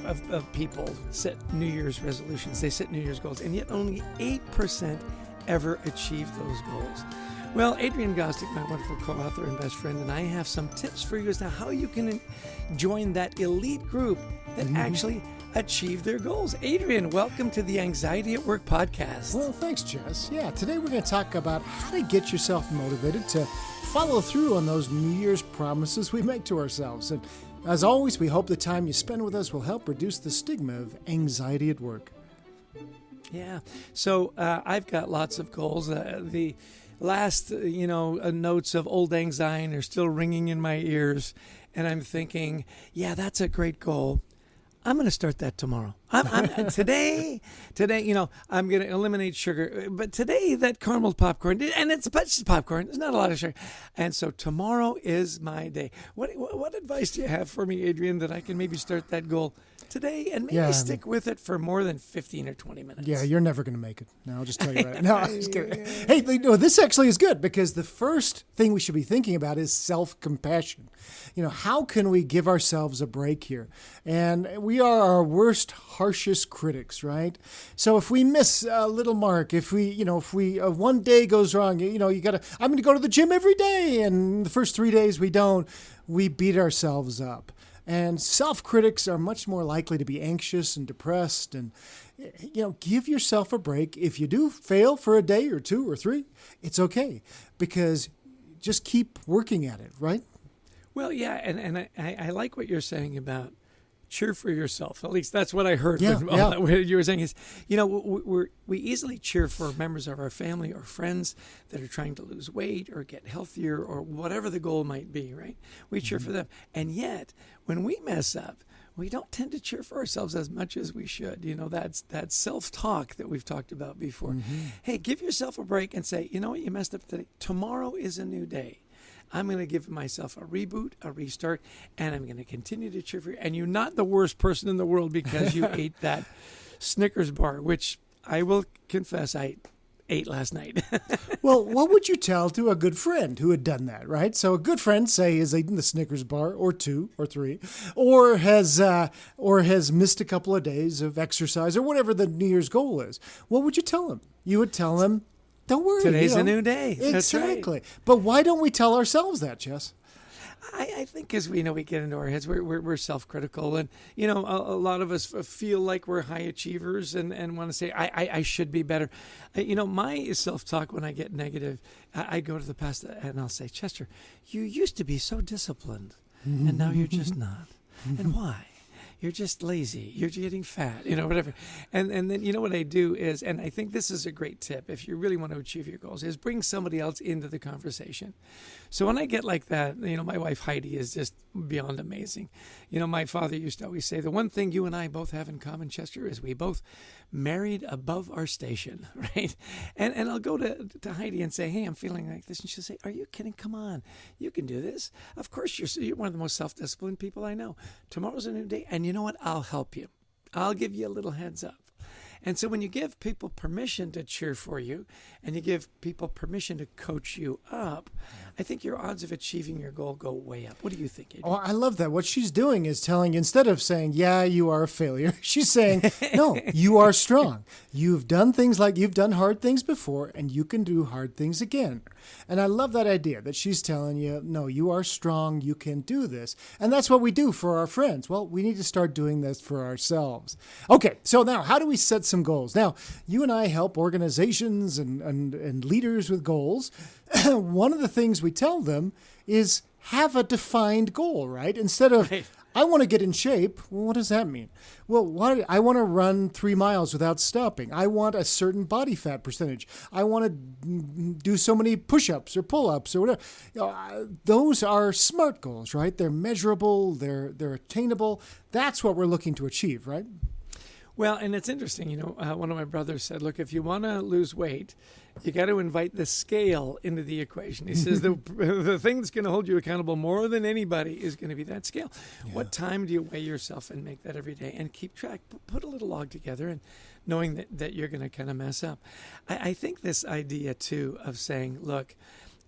of people set New Year's resolutions. They set New Year's goals, and yet only 8% ever achieve those goals. Well, Adrian Gostick, my wonderful co-author and best friend, and I have some tips for you as to how you can join that elite group that actually achieve their goals. Adrian, welcome to the Anxiety at Work podcast. Well, thanks, Jess. Yeah, today we're going to talk about how to get yourself motivated to follow through on those New Year's promises we make to ourselves. And as always, we hope the time you spend with us will help reduce the stigma of anxiety at work. Yeah. So I've got lots of goals. The last, notes of Old Lang Syne are still ringing in my ears. And I'm thinking, yeah, that's a great goal. I'm going to start that tomorrow. Today, I'm going to eliminate sugar. But today, that caramel popcorn, and it's just popcorn. There's not a lot of sugar. And so tomorrow is my day. What advice do you have for me, Adrian, that I can maybe start that goal today and maybe stick with it for more than 15 or 20 minutes? Yeah, you're never going to make it. No, I'll just tell you right now. I'm just kidding. Hey, this actually is good because the first thing we should be thinking about is self-compassion. How can we give ourselves a break here? And we are our worst, harshest critics, right? So if we miss a little mark, if we one day goes wrong, I'm going to go to the gym every day, and the first 3 days we don't, we beat ourselves up. And self-critics are much more likely to be anxious and depressed. And, give yourself a break. If you do fail for a day or two or three, it's okay, because just keep working at it, right? Well, yeah, and I like what you're saying about cheer for yourself. At least that's what I heard. What you were saying is, we easily cheer for members of our family or friends that are trying to lose weight or get healthier or whatever the goal might be, right? We cheer for them. And yet, when we mess up, we don't tend to cheer for ourselves as much as we should. That's that self-talk that we've talked about before. Hey, give yourself a break and say, you know what, you messed up today. Tomorrow is a new day. I'm going to give myself a reboot, a restart, and I'm going to continue to cheer for you. And you're not the worst person in the world because you ate that Snickers bar, which I will confess I ate last night. Well, what would you tell to a good friend who had done that, right? So a good friend, say, has eaten the Snickers bar or 2 or 3, or has missed a couple of days of exercise or whatever the New Year's goal is. What would you tell him? You would tell him, don't worry. Today's a new day. Exactly. That's right. But why don't we tell ourselves that, Jess? I think because we get into our heads, we're self-critical, and a lot of us feel like we're high achievers and want to say I should be better. My self-talk when I get negative, I go to the past and I'll say, Chester, you used to be so disciplined, and now you're just not. And why? You're just lazy. You're getting fat, whatever. And then, what I do is, and I think this is a great tip if you really want to achieve your goals, is bring somebody else into the conversation. So when I get like that, my wife Heidi is just beyond amazing. My father used to always say, the one thing you and I both have in common, Chester, is we both married above our station, right? And I'll go to Heidi and say, hey, I'm feeling like this. And she'll say, are you kidding? Come on. You can do this. Of course, you're one of the most self-disciplined people I know. Tomorrow's a new day. And you know what? I'll help you. I'll give you a little heads up. And so when you give people permission to cheer for you and you give people permission to coach you up, I think your odds of achieving your goal go way up. What do you think, Adrian? Oh, I love that. What she's doing is telling, instead of saying, yeah, you are a failure, she's saying, no, you are strong. You've done hard things before, and you can do hard things again. And I love that idea that she's telling you, no, you are strong, you can do this. And that's what we do for our friends. Well, we need to start doing this for ourselves. Okay, so now how do we set some goals? Now, you and I help organizations and leaders with goals. One of the things we tell them is have a defined goal, right? Instead of, right. I want to get in shape. Well, what does that mean? Well, I want to run 3 miles without stopping. I want a certain body fat percentage. I want to do so many push-ups or pull-ups or whatever. Those are SMART goals, right? They're measurable. They're attainable. That's what we're looking to achieve, right? Well, and it's interesting, one of my brothers said, look, if you want to lose weight, you got to invite the scale into the equation. He says the thing that's going to hold you accountable more than anybody is going to be that scale. Yeah. What time do you weigh yourself and make that every day and keep track? Put a little log together and knowing that you're going to kind of mess up. I think this idea, too, of saying, look,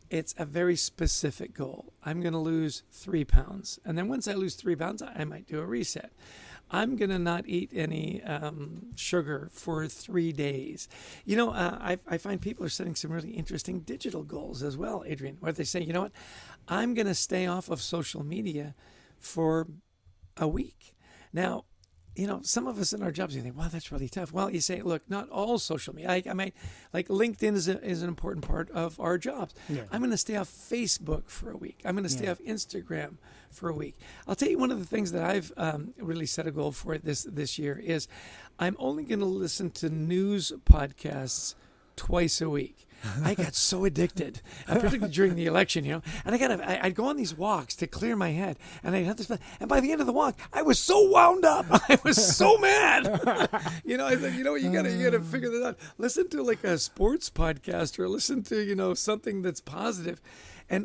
it's a very specific goal. I'm going to lose 3 pounds. And then once I lose 3 pounds, I might do a reset. I'm going to not eat any sugar for 3 days. I find people are setting some really interesting digital goals as well, Adrian, where they say, you know what, I'm going to stay off of social media for a week. Now, some of us in our jobs, you think, wow, that's really tough. Well, you say, look, not all social media. I mean, like LinkedIn is an important part of our jobs. Yeah. I'm going to stay off Facebook for a week. I'm going to stay off Instagram for a week. I'll tell you one of the things that I've really set a goal for this year is I'm only going to listen to news podcasts twice a week. I got so addicted, particularly during the election, and I'd go on these walks to clear my head, and I'd have this, and by the end of the walk, I was so wound up, I was so mad. I said, you gotta figure that out. Listen to like a sports podcast, or listen to something that's positive, and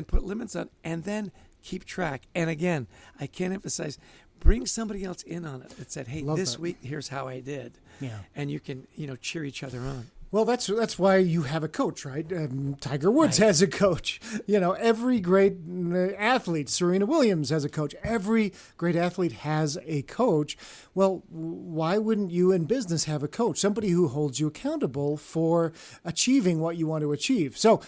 put limits on, and then keep track. And again, I can't emphasize. Bring somebody else in on it that said, hey, this week, here's how I did. Yeah. And you can, cheer each other on. Well, that's why you have a coach, right? Tiger Woods has a coach. Every great athlete, Serena Williams has a coach. Every great athlete has a coach. Well, why wouldn't you in business have a coach? Somebody who holds you accountable for achieving what you want to achieve. So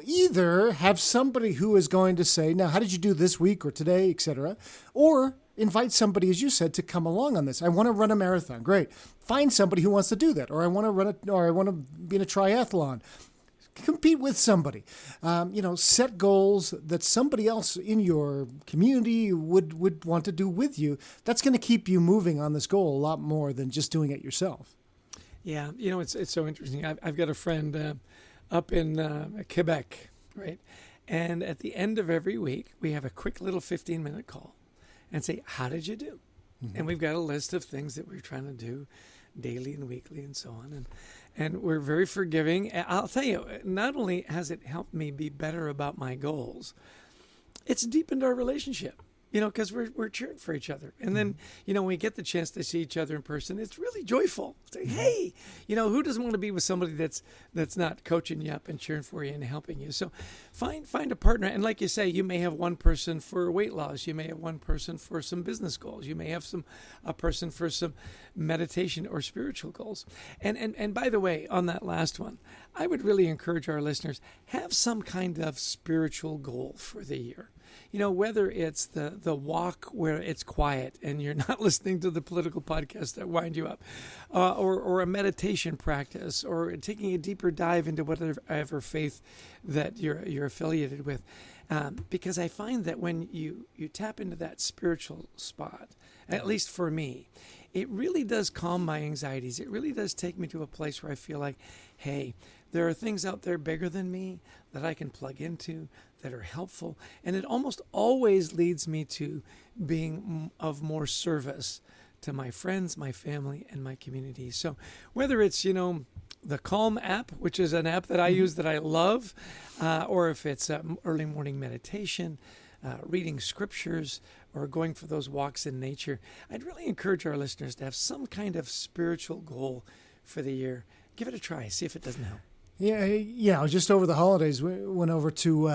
either have somebody who is going to say, now, how did you do this week or today, et cetera, or invite somebody, as you said, to come along on this. I want to run a marathon. Great. Find somebody who wants to do that. Or I want to be in a triathlon. Compete with somebody. Set goals that somebody else in your community would want to do with you. That's going to keep you moving on this goal a lot more than just doing it yourself. Yeah. It's so interesting. I've got a friend up in Quebec, right? And at the end of every week, we have a quick little 15-minute call and say, how did you do? Mm-hmm. And we've got a list of things that we're trying to do daily and weekly and so on. And we're very forgiving. I'll tell you, not only has it helped me be better about my goals, it's deepened our relationship. Because we're cheering for each other. And then, when we get the chance to see each other in person, it's really joyful. It's like, hey, who doesn't want to be with somebody that's not coaching you up and cheering for you and helping you? So find a partner. And like you say, you may have one person for weight loss. You may have one person for some business goals. You may have a person for some meditation or spiritual goals. And by the way, on that last one, I would really encourage our listeners, have some kind of spiritual goal for the year. Whether it's the walk where it's quiet and you're not listening to the political podcasts that wind you up, or a meditation practice, or taking a deeper dive into whatever faith that you're affiliated with. Because I find that when you tap into that spiritual spot, at least for me, it really does calm my anxieties. It really does take me to a place where I feel like, hey, there are things out there bigger than me that I can plug into that are helpful. And it almost always leads me to being of more service to my friends, my family, and my community. So whether it's, the Calm app, which is an app that I use that I love, or if it's early morning meditation, reading scriptures, or going for those walks in nature, I'd really encourage our listeners to have some kind of spiritual goal for the year. Give it a try. See if it doesn't help. Yeah, just over the holidays, we went over to,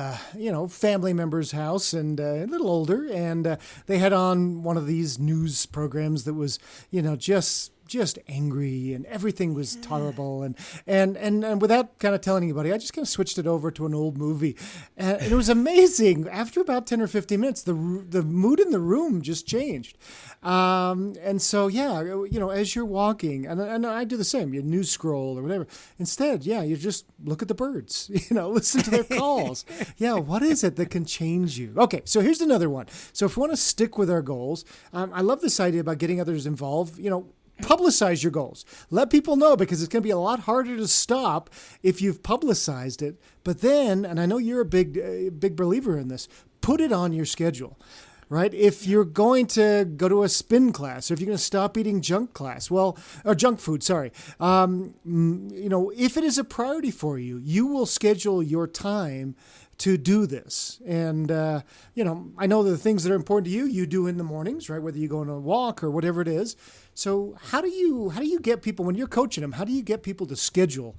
family member's house, and a little older, and they had on one of these news programs that was, just angry, and everything was terrible, and without kind of telling anybody, I just kind of switched it over to an old movie, and it was amazing. After about 10 or 15 minutes, the mood in the room just changed, and so as you're walking, and I do the same, you news scroll or whatever. Instead, you just look at the birds, listen to their calls. What is it that can change you? Okay, so here's another one. So if we want to stick with our goals, I love this idea about getting others involved. Publicize your goals. Let people know, because it's going to be a lot harder to stop if you've publicized it. But then, and I know you're a big believer in this, put it on your schedule, right? If you're going to go to a spin class, or if you're going to stop eating junk food, sorry. If it is a priority for you, you will schedule your time to do this. And, I know the things that are important to you, you do in the mornings, right? Whether you go on a walk or whatever it is. So how do you get people, when you're coaching them, how do you get people to schedule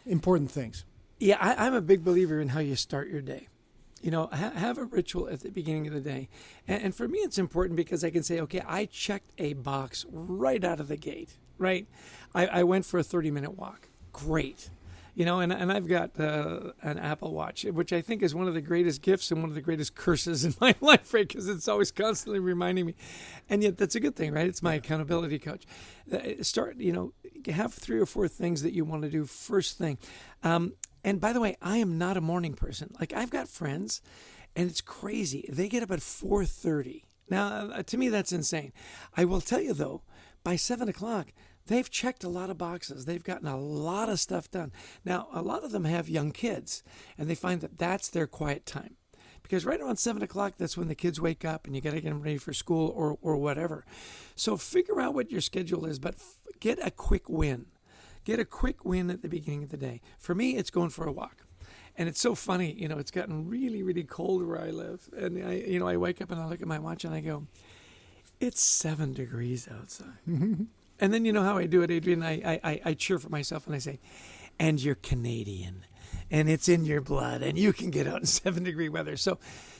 important things? Yeah, I'm a big believer in how you start your day. Have a ritual at the beginning of the day. And for me, it's important because I can say, okay, I checked a box right out of the gate, right? I went for a 30-minute walk. Great. And I've got an Apple Watch, which I think is one of the greatest gifts and one of the greatest curses in my life, right? Because it's always constantly reminding me. And yet that's a good thing, right? It's my accountability coach. Have 3 or 4 things that you want to do first thing. And by the way, I am not a morning person. Like, I've got friends, and it's crazy. They get up at 4:30. Now, to me, that's insane. I will tell you, though, by 7 o'clock, they've checked a lot of boxes. They've gotten a lot of stuff done. Now, a lot of them have young kids, and they find that that's their quiet time. Because right around 7 o'clock, that's when the kids wake up, and you got to get them ready for school or whatever. So figure out what your schedule is, but get a quick win. Get a quick win at the beginning of the day. For me, it's going for a walk. And it's so funny, it's gotten really, really cold where I live. And I wake up and I look at my watch and I go, it's 7 degrees outside. And then you know how I do it, Adrian? I cheer for myself and I say, and you're Canadian. And it's in your blood. And you can get out in 7-degree weather. So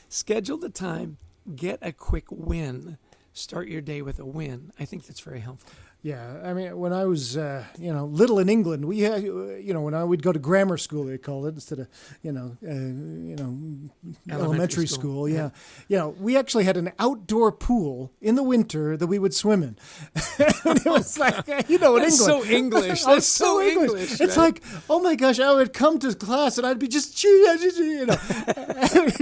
schedule the time. Get a quick win. Start your day with a win. I think that's very helpful. Yeah, I mean, when I was, little in England, we had, when I would go to grammar school, they called it, instead of, elementary school. Yeah. We actually had an outdoor pool in the winter that we would swim in. And it was like, in England. That's so English. That's so English. Right? It's like, oh my gosh, I would come to class and I'd be just,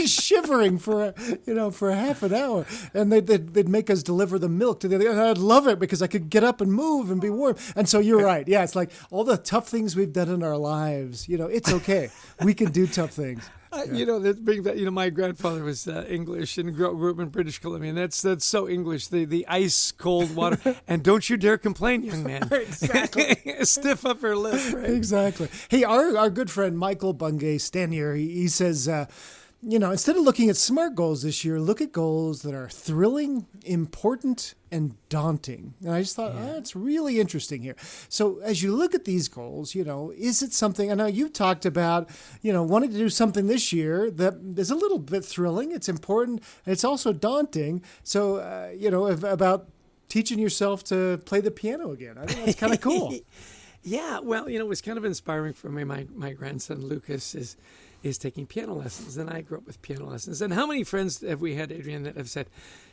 shivering for a half an hour. And they'd make us deliver the milk to the other. And I'd love it because I could get up and move and be warm. And so you're right. Yeah, it's like all the tough things we've done in our lives, it's okay. We can do tough things. That brings back, my grandfather was English and grew up in British Columbia. And that's so English, the ice cold water. And don't you dare complain, young man. Exactly. Stiff upper lip, right? Exactly. Hey, our good friend Michael Bungay Stanier, he says, instead of looking at SMART goals this year, look at goals that are thrilling, important, and daunting. And I just thought, that's really interesting here. So as you look at these goals, is it something, I know you talked about, wanting to do something this year that is a little bit thrilling, it's important, and it's also daunting. So, about teaching yourself to play the piano again. I think that's kind of cool. Yeah, well, it was kind of inspiring for me. My grandson, Lucas, is taking piano lessons, and I grew up with piano lessons. And how many friends have we had, Adrian, that have said,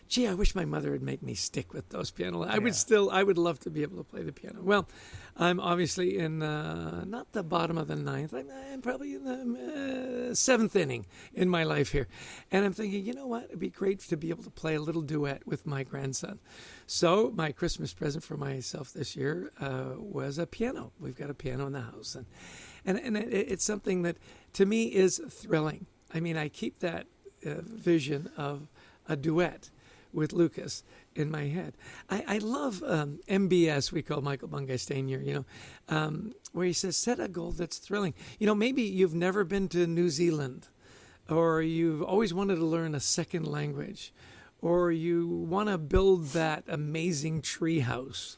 gee, I wish my mother had made me stick with those piano lessons. I would love to be able to play the piano. Well, I'm obviously in not the bottom of the ninth. I'm probably in the 7th inning in my life here. And I'm thinking, you know what? It'd be great to be able to play a little duet with my grandson. So my Christmas present for myself this year was a piano. We've got a piano in the house. And it's something that, to me, is thrilling. I mean, I keep that vision of a duet with Lucas in my head. I love MBS, we call Michael Bungay Stanier, where he says, set a goal that's thrilling. Maybe you've never been to New Zealand, or you've always wanted to learn a second language, or you want to build that amazing tree house.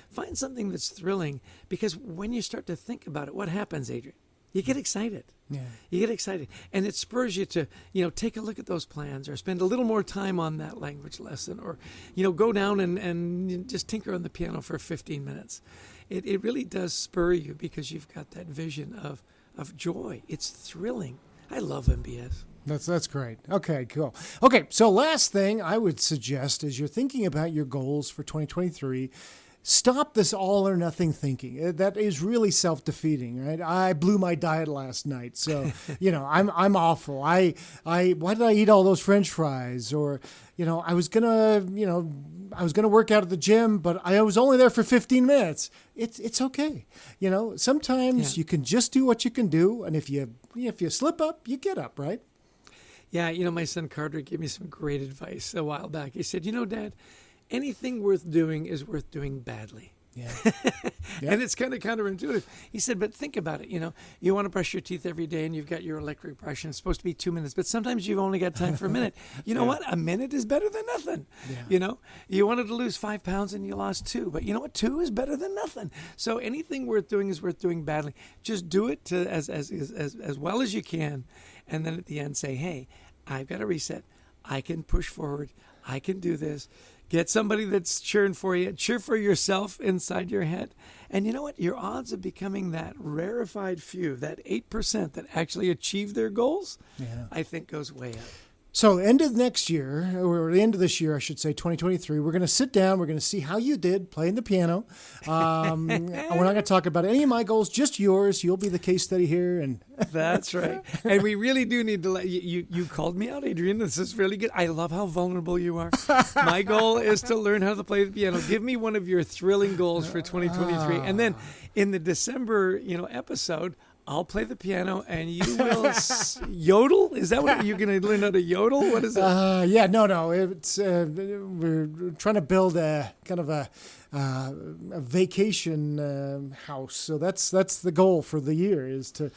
Find something that's thrilling, because when you start to think about it, what happens, Adrian? You get excited. Yeah. You get excited. And it spurs you to, take a look at those plans, or spend a little more time on that language lesson, or, go down and just tinker on the piano for 15 minutes. It really does spur you, because you've got that vision of joy. It's thrilling. I love MBS. That's great. Okay, cool. Okay, so last thing I would suggest is you're thinking about your goals for 2023. Stop this all or nothing thinking. That is really self-defeating, right? I blew my diet last night, so I'm awful. Why did I eat all those French fries? Or I was gonna work out at the gym, but I was only there for 15 minutes. It's okay. Sometimes you can just do what you can do, and if you slip up, you get up, right? Yeah, my son Carter gave me some great advice a while back. He said, Dad, anything worth doing is worth doing badly. Yeah. And it's kind of counterintuitive. He said, but think about it. You want to brush your teeth every day and you've got your electric brush and it's supposed to be 2 minutes, but sometimes you've only got time for a minute. You know what? A minute is better than nothing. Yeah. You wanted to lose 5 pounds and you lost 2, but you know what? 2 is better than nothing. So anything worth doing is worth doing badly. Just do it as well as you can. And then at the end say, hey, I've got to reset. I can push forward. I can do this. Get somebody that's cheering for you. Cheer for yourself inside your head. And you know what? Your odds of becoming that rarefied few, that 8% that actually achieve their goals, I think goes way up. So end of next year, or the end of this year, I should say, 2023, we're going to sit down. We're going to see how you did playing the piano. We're not going to talk about any of my goals, just yours. You'll be the case study here. And That's right. And we really do need to let you called me out, Adrian. This is really good. I love how vulnerable you are. My goal is to learn how to play the piano. Give me one of your thrilling goals for 2023. And then in the December, episode, I'll play the piano and you will yodel. Is that what you're going to learn how to yodel? What is it? No. It's we're trying to build a kind of a vacation house. So that's the goal for the year is to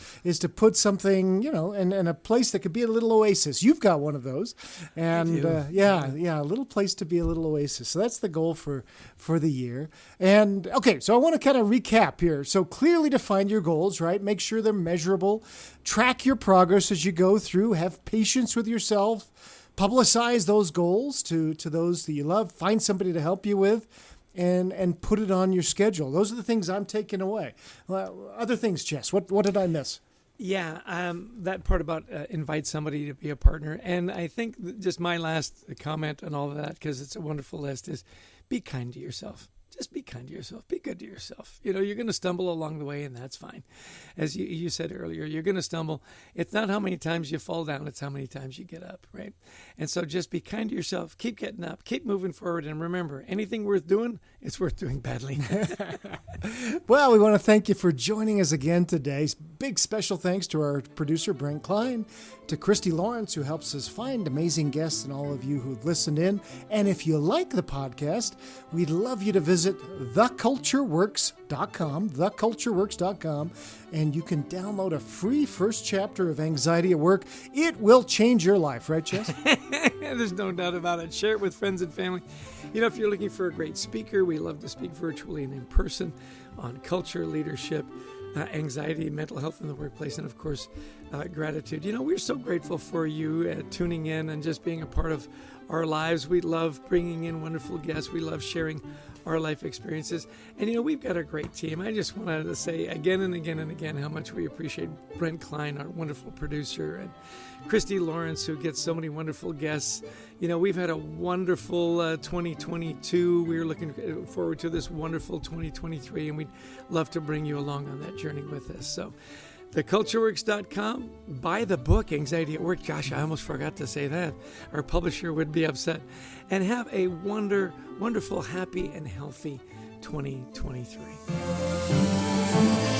put something in a place that could be a little oasis. You've got one of those, and a little place to be a little oasis. So that's the goal for the year. And okay, so I want to kind of recap here. So clearly define your goals, right? Make sure they're measurable. Track your progress as you go through. Have patience with yourself. Publicize those goals to those that you love. Find somebody to help you with. And put it on your schedule. Those are the things I'm taking away. Other things, Chess, what did I miss? Yeah, that part about invite somebody to be a partner. And I think just my last comment on all of that, because it's a wonderful list, is be kind to yourself. Just be kind to yourself. Be good to yourself. You're going to stumble along the way, and that's fine. As you said earlier, you're going to stumble. It's not how many times you fall down. It's how many times you get up, right? And so just be kind to yourself. Keep getting up. Keep moving forward. And remember, anything worth doing, it's worth doing badly. Well, we want to thank you for joining us again today. Big special thanks to our producer, Brent Klein, to Christy Lawrence, who helps us find amazing guests, and all of you who've listened in. And if you like the podcast, we'd love you to visit thecultureworks.com, and you can download a free first chapter of Anxiety at Work. It will change your life, right, Chess? There's no doubt about it. Share it with friends and family. If you're looking for a great speaker, we love to speak virtually and in person on culture, leadership, anxiety, mental health in the workplace, and of course, gratitude. We're so grateful for you tuning in and just being a part of our lives. We love bringing in wonderful guests. We love sharing our life experiences. And, we've got a great team. I just wanted to say again and again and again how much we appreciate Brent Klein, our wonderful producer, and Christy Lawrence, who gets so many wonderful guests. We've had a wonderful 2022. We're looking forward to this wonderful 2023, and we'd love to bring you along on that journey with us. So thecultureworks.com, buy the book, Anxiety at Work. Gosh, I almost forgot to say that. Our publisher would be upset. And have a wonderful, happy, and healthy 2023.